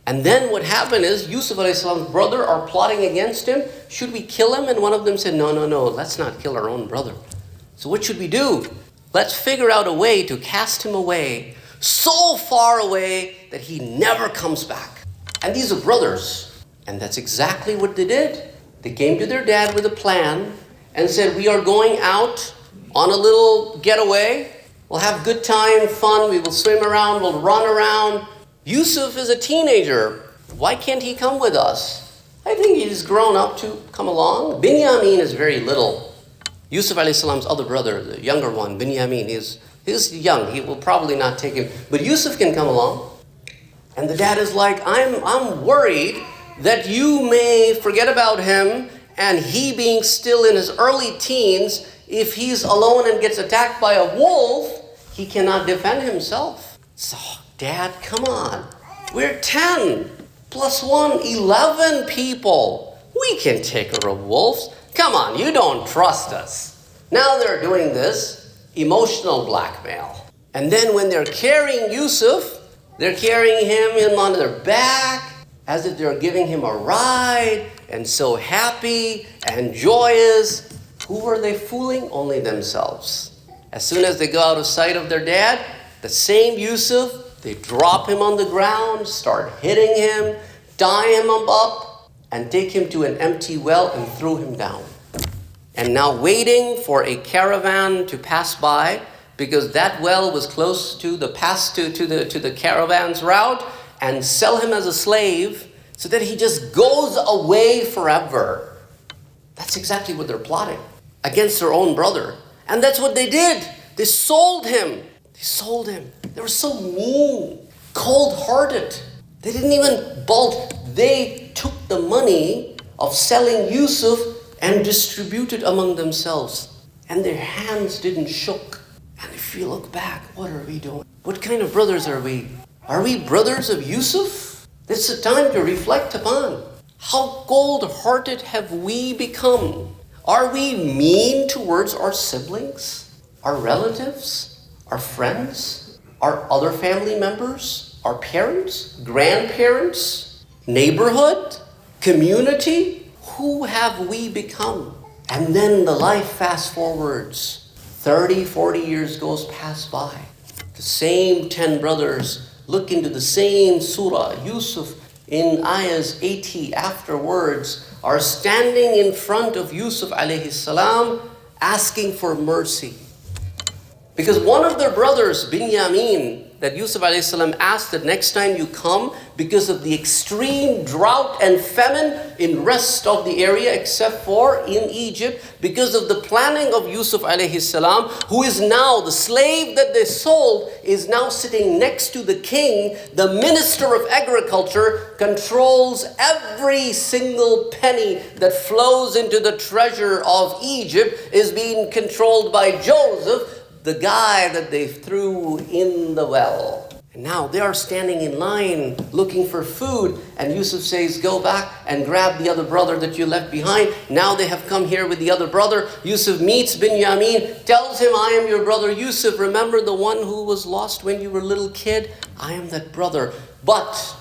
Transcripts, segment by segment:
And then what happened is Yusuf alayhi salam's brother are plotting against him. Should we kill him? And one of them said, no, let's not kill our own brother. So what should we do? Let's figure out a way to cast him away, so far away that he never comes back. And these are brothers. And that's exactly what they did. They came to their dad with a plan and said, we are going out on a little getaway. We'll have good time, fun. We will swim around. We'll run around. Yusuf is a teenager. Why can't he come with us? I think he's grown up to come along. Binyamin is very little. Yusuf alayhi salam's other brother, the younger one, Binyamin, he's young. He will probably not take him. But Yusuf can come along. And the dad is like, I'm worried that you may forget about him, and he being still in his early teens, if he's alone and gets attacked by a wolf, he cannot defend himself. So, Dad, come on. We're 10 plus 1, 11 people. We can take care of wolves. Come on, you don't trust us. Now they're doing this emotional blackmail. And then when they're carrying Yusuf, they're carrying him in on their back as if they're giving him a ride, and so happy and joyous. Who were they fooling? Only themselves. As soon as they go out of sight of their dad, the same Yusuf, they drop him on the ground, start hitting him, tie him up, and take him to an empty well and throw him down. And now waiting for a caravan to pass by, because that well was close to the to the caravan's route, and sell him as a slave so that he just goes away forever. That's exactly what they're plotting against their own brother. And that's what they did. They sold him. They were so mean, cold-hearted. They didn't even bolt. They took the money of selling Yusuf and distributed among themselves. And their hands didn't shook. And if you look back, what are we doing? What kind of brothers are we? Are we brothers of Yusuf? It's a time to reflect upon. How cold-hearted have we become? Are we mean towards our siblings, our relatives, our friends, our other family members, our parents, grandparents, neighborhood, community? Who have we become? And then the life fast forwards. 30, 40 years goes past by. The same 10 brothers look into the same surah. Yusuf in ayahs 80 afterwards are standing in front of Yusuf alayhi salam asking for mercy. Because one of their brothers, Binyamin, that Yusuf alayhi salam asked that next time you come, because of the extreme drought and famine in rest of the area except for in Egypt, because of the planning of Yusuf alayhi salam, who is now the slave that they sold, is now sitting next to the king. The minister of agriculture controls every single penny that flows into the treasure of Egypt, is being controlled by Joseph, the guy that they threw in the well. And now they are standing in line looking for food, and Yusuf says, go back and grab the other brother that you left behind. Now they have come here with the other brother. Yusuf meets Binyamin, tells him, I am your brother Yusuf. Remember the one who was lost when you were a little kid? I am that brother. But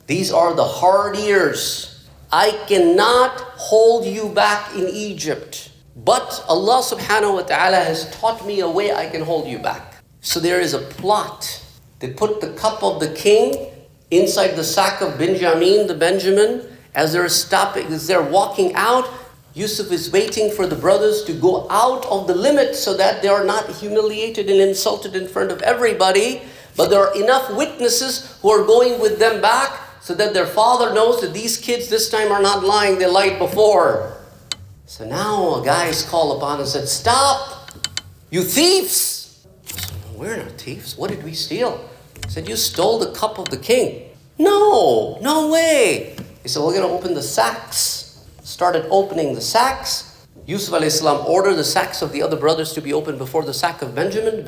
these are the hard years. I cannot hold you back in Egypt. But Allah subhanahu wa ta'ala has taught me a way I can hold you back. So there is a plot. They put the cup of the king inside the sack of Benjamin, the Benjamin. As they're walking out, Yusuf is waiting for the brothers to go out of the limit so that they are not humiliated and insulted in front of everybody. But there are enough witnesses who are going with them back so that their father knows that these kids this time are not lying, they lied before. So now a guy is called upon and said, stop, you thieves. I said, no, we're not thieves. What did we steal? He said, you stole the cup of the king. No way. He said, we're going to open the sacks. Started opening the sacks. Yusuf alayhi salam ordered the sacks of the other brothers to be opened before the sack of Benjamin,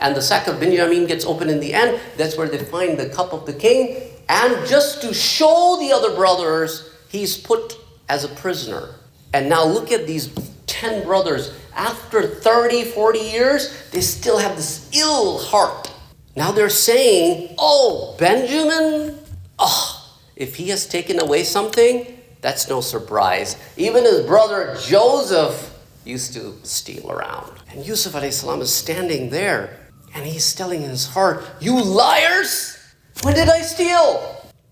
and the sack of Benjamin gets opened in the end. That's where they find the cup of the king. And just to show the other brothers, he's put as a prisoner. And now look at these 10 brothers. After 30, 40 years, they still have this ill heart. Now they're saying, oh, Benjamin, oh, If he has taken away something, that's no surprise. Even his brother Joseph used to steal around. And Yusuf alayhi salam is standing there, and he's telling in his heart, "You liars! When did I steal?"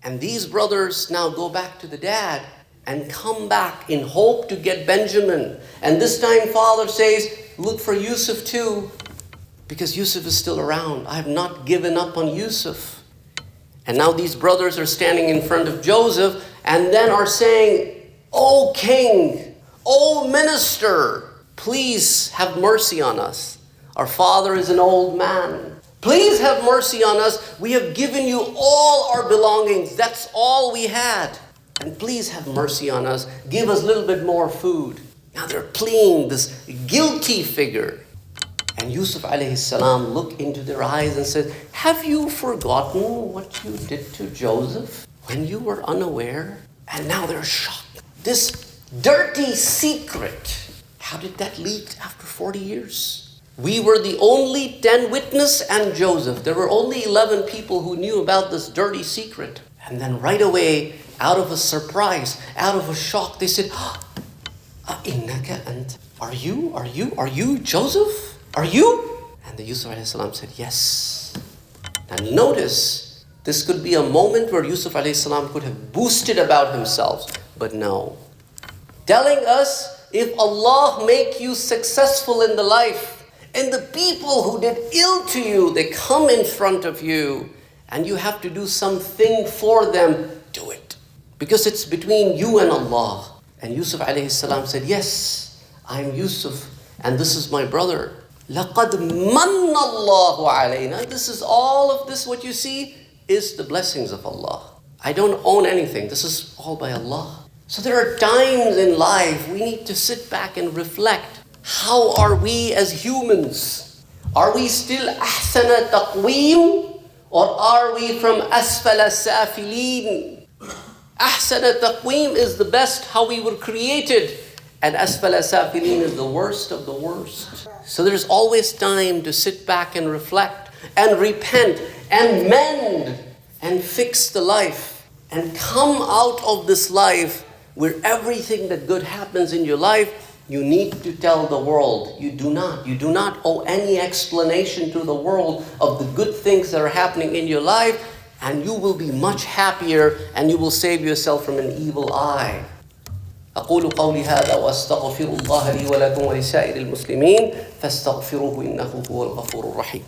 And these brothers now go back to the dad and come back in hope to get Benjamin. And this time father says, "Look for Yusuf too, because Yusuf is still around. I have not given up on Yusuf." And now these brothers are standing in front of Joseph and then are saying, "O king, O minister, please have mercy on us. Our father is an old man. Please have mercy on us. We have given you all our belongings. That's all we had. And please have mercy on us. Give us a little bit more food." Now they're pleading this guilty figure. And Yusuf alayhi salam looked into their eyes and said, "Have you forgotten what you did to Joseph when you were unaware?" And now they're shocked. This dirty secret, how did that leak after 40 years? We were the only 10 witnesses and Joseph. There were only 11 people who knew about this dirty secret. And then right away, out of a surprise, out of a shock, they said, "Innaka ant? Are you Joseph? Are you?" And the Yusuf alayhi salam said, "Yes." Now notice, this could be a moment where Yusuf alayhi salam could have boasted about himself, but no. Telling us, if Allah make you successful in the life, and the people who did ill to you, they come in front of you, and you have to do something for them, do it. Because it's between you and Allah. And Yusuf alayhi salam said, "Yes, I'm Yusuf, and this is my brother. لَقَدْ مَنَّ اللَّهُ عَلَيْنَا." This is all of this, what you see, is the blessings of Allah. I don't own anything. This is all by Allah. So there are times in life we need to sit back and reflect. How are we as humans? Are we still أحسن تقويم, or are we from أسفل سافلين? أحسن تقويم is the best, how we were created. And أسفل سافلين is the worst of the worst. So there's always time to sit back and reflect and repent and mend and fix the life and come out of this life where everything that good happens in your life, you need to tell the world. You do not owe any explanation to the world of the good things that are happening in your life, and you will be much happier and you will save yourself from an evil eye. أقول قولي هذا وأستغفر الله لي ولكم ولسائر المسلمين فاستغفروه إنه هو الغفور الرحيم.